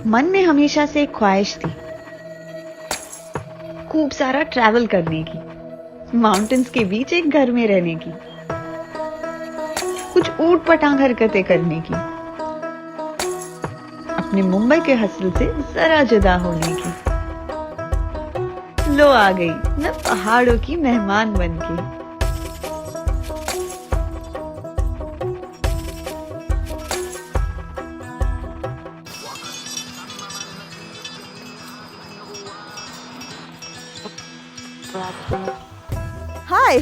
मन में हमेशा से एक ख्वाहिश थी, खूब सारा ट्रैवल करने की, माउंटेन्स के बीच एक घर में रहने की, कुछ ऊट पटांग हरकतें करने की, अपने मुंबई के हसल से जरा जुदा होने की। लो आ गई मैं पहाड़ों की मेहमान बनके। हाय,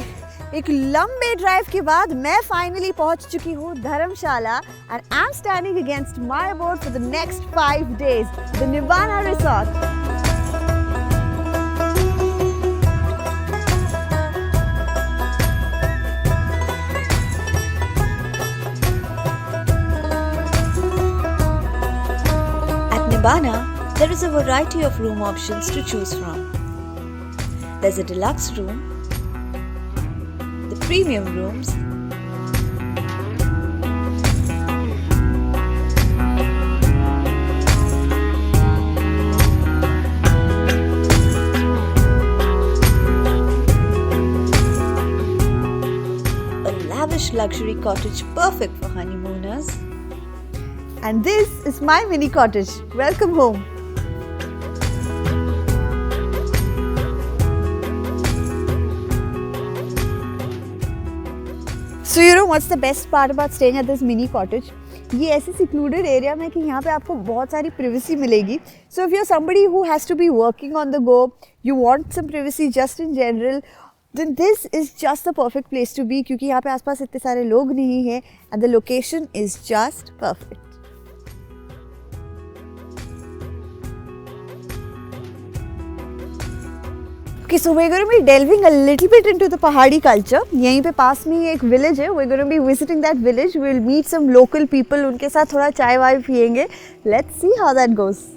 एक लंबे ड्राइव के बाद मैं फाइनली पहुंच चुकी हूँ Dharamshala and I am standing against my boat for the next 5 days, the Nibbana resort. At Nibbana, there is a variety of room options to choose from. There's a deluxe room, the premium rooms, a lavish luxury cottage perfect for honeymooners. And this is my mini cottage. Welcome home. So you know what's the best part about staying at this mini cottage? ये ऐसे secluded area में कि यहाँ पे आपको बहुत सारी privacy मिलेगी. So if you're somebody who has to be working on the go, you want some privacy just in general, then this is just the perfect place to be क्योंकि यहाँ पे आसपास इतने सारे लोग नहीं हैं and the location is just perfect. Okay, so we're going to be delving a little bit into the Pahadi culture. यहीं पे पास में ही एक village है. We're going to be visiting that village. We'll meet some local people. उनके साथ थोड़ा चाय वाय पियेंगे. Let's see how that goes.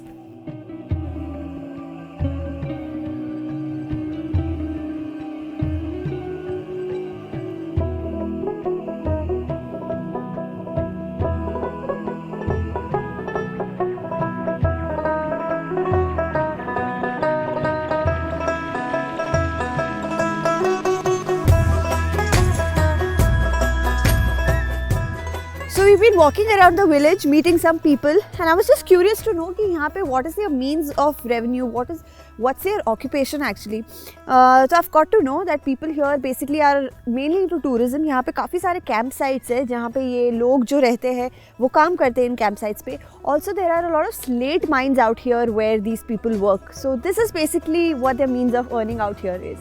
So we've been walking around the village, meeting some people, and I was just curious to know कि यहाँ पे what is their means of revenue, what's their occupation actually. So I've got to know that people here basically are mainly into tourism. यहाँ पे काफ़ी सारे camp sites है जहाँ पे ये लोग जो रहते हैं वो काम करते हैं इन camp sites पे. Also there are a lot of slate mines out here where these people work. So this is basically what their means of earning out here is.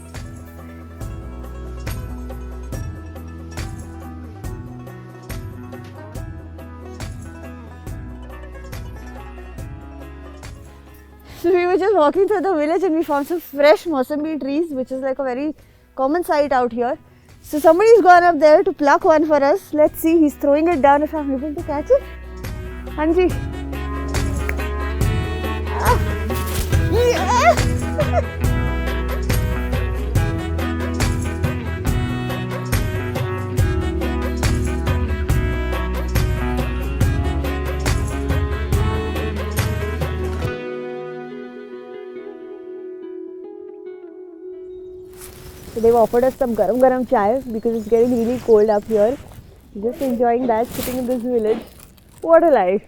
So we were just walking through the village and we found some fresh Mossambi trees, which is like a very common sight out here. So somebody's gone up there to pluck one for us. Let's see, he's throwing it down if I'm able to catch it. Hanji. Yeah! So they've offered us some garam chai because it's getting really cold up here. Just enjoying that, sitting in this village. What a life!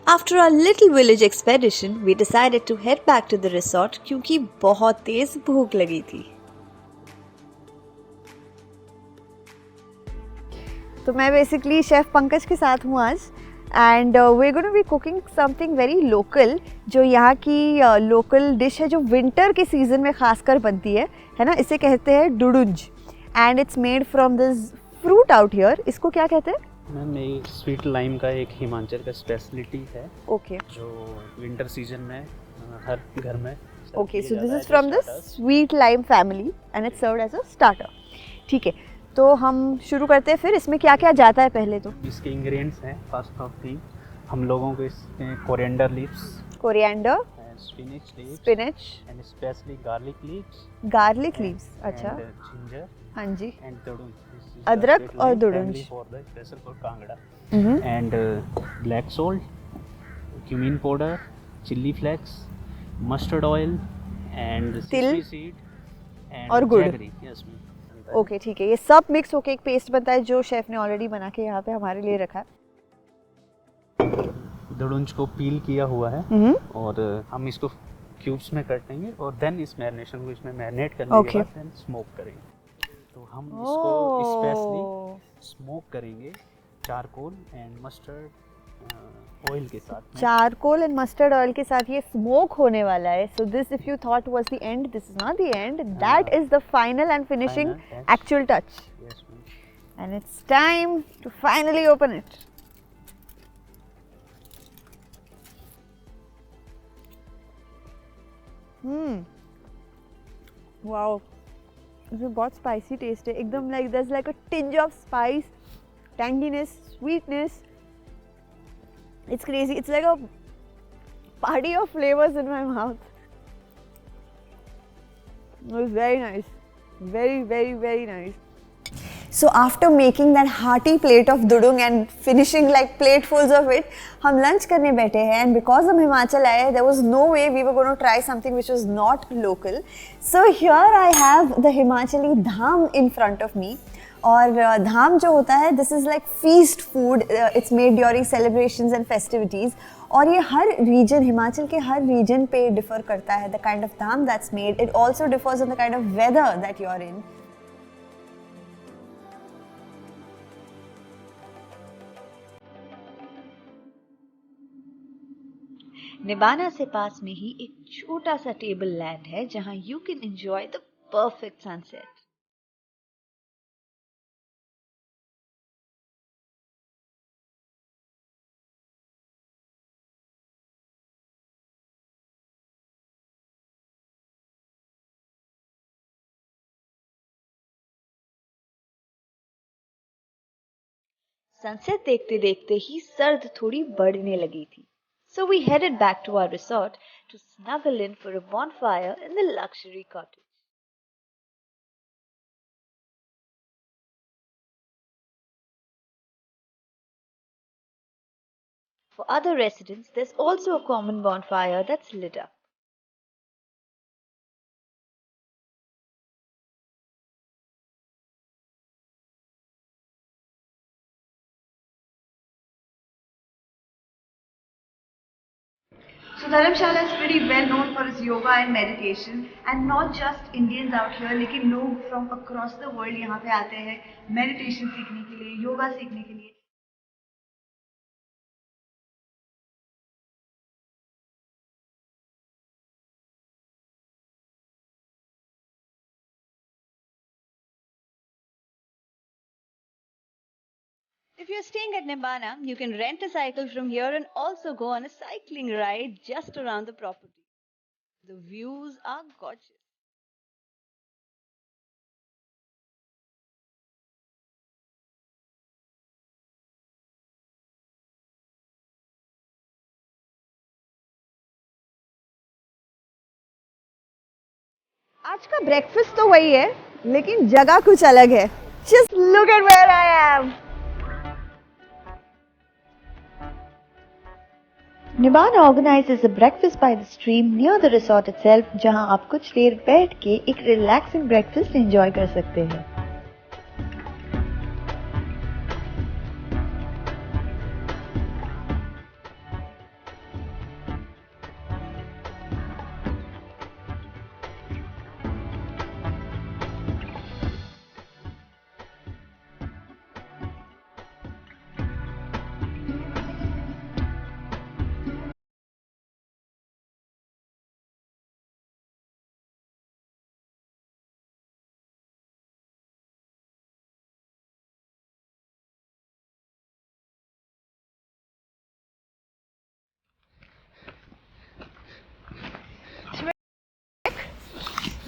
After our little village expedition, we decided to head back to the resort क्योंकि बहुत तेज भूख लगी थी. तो मैं basically chef Pankaj के साथ हूँ आज and we are going to be cooking something very local जो यहाँ की लोकल डिश है जो विंटर के सीज़न में खासकर बनती है ना. इसे कहते हैं डुडुंज and it's made from this fruit out here. इसको क्या कहते हैं मैम? ये स्वीट लाइम का एक हिमाचल का स्पेशलिटी है. ओके. जो विंटर सीजन में हर घर में. Okay, so this is from the sweet lime family and it's served as a starter. ठीक है, तो हम शुरू करते हैं. फिर इसमें क्या क्या जाता है पहले तो? इसके इंग्रेडिएंट्स हैं फर्स्ट ऑफ थिंग हम लोगों को इसमें coriander leaves, coriander spinach leaves, spinach, and especially garlic leaves. garlic and- leaves. अच्छा, And ginger हाँ जी. and dudunj. This is the अदरक state और line दुडुंज. family for the special for Kangra. Mhm. And black salt, cumin powder, chili flakes, mustard oil, and तिल sesame seed and और गुड़. jaggery. Yes, ma'am. Okay ठीक है, ये सब mix होके एक पेस्ट बनता है जो शेफ ने ऑलरेडी बना के यहाँ पे हमारे लिए रखा है. दड़ुंज को पील किया हुआ है हम्म. और हम इसको क्यूब्स में कट लेंगे और देन इस मैरिनेशन को इसमें मैरिनेट करने Okay. के बाद देन स्मोक करेंगे. तो हम इसको स्पेशली स्मोक करेंगे चारकोल एंड मस्टर्ड ऑयल के साथ में. चारकोल एंड मस्टर्ड ऑयल के साथ ये स्मोक होने वाला है. So this if you thought was the end, this is not the end. That is the final and finishing Final touch. Actual touch. Yes, ma'am. And it's time to finally open it. Wow. इसमें बहुत spicy test है एकदम. Like there's like a tinge of spice, tanginess, sweetness. It's crazy. It's like a party of flavors in my mouth. It was very nice. Very, very, very nice. So after making that hearty plate of dudung and finishing like platefuls of it, हम lunch करने बैठे हैं. And because हम हिमाचल आए, there was no way we were going to try something which was not local. So here I have the Himachali dham in front of me. और धाम जो होता है, this is like feast food. It's made during celebrations and festivities. और ये हर region, Himachal के हर region पे differ करता है. The kind of Dham that's made, it also differs on the kind of weather that you're in. निबाना से पास में ही एक छोटा सा टेबल लैंड है जहां you can enjoy the perfect sunset. Sunset देखते देखते ही सर्द थोड़ी बढ़ने लगी थी. So we headed back to our resort to snuggle in for a bonfire in the luxury cottage. For other residents, there's also a common bonfire that's lit up. So Dharamshala is pretty well known for its yoga and meditation, and not just Indians out here, लेकिन लोग from across the world यहाँ पे आते हैं meditation सीखने के लिए, yoga सीखने के लिए. If you're staying at Nimbana, you can rent a cycle from here and also go on a cycling ride just around the property. The views are gorgeous. आज का ब्रेकफास्ट तो वही है, लेकिन जगह कुछ अलग है. Just look at where I am. Nimbana organizes a breakfast by the stream near the resort itself, जहां आप कुछ देर बैठ के एक रिलैक्सिंग ब्रेकफास्ट एंजॉय कर सकते हैं.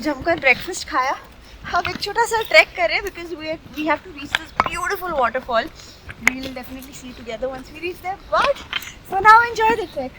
जमकर ब्रेकफास्ट खाया. अब एक छोटा सा ट्रैक करें because we have to reach this beautiful waterfall. We will definitely see together once we reach there. But for now, enjoy the trek.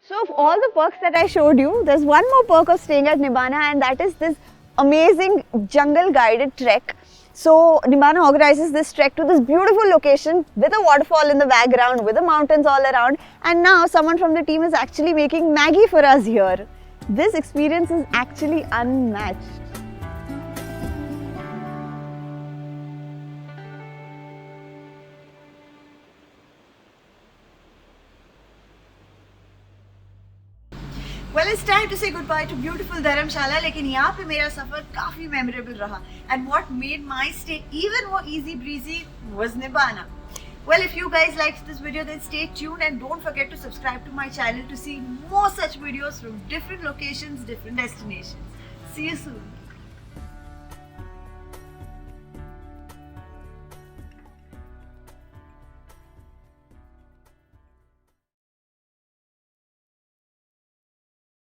So of all the perks that I showed you, there's one more perk of staying at Nibbana, and that is this amazing jungle guided trek. So Nibbana organizes this trek to this beautiful location with a waterfall in the background, with the mountains all around, and now someone from the team is actually making Maggie for us here. This experience is actually unmatched. Well, it's time to say goodbye to beautiful Dharamshala, लेकिन यहाँ पे मेरा सफर काफी memorable रहा. And what made my stay even more easy breezy was Nibbana. Well, if you guys liked this video, then stay tuned and don't forget to subscribe to my channel to see more such videos from different locations, different destinations. See you soon.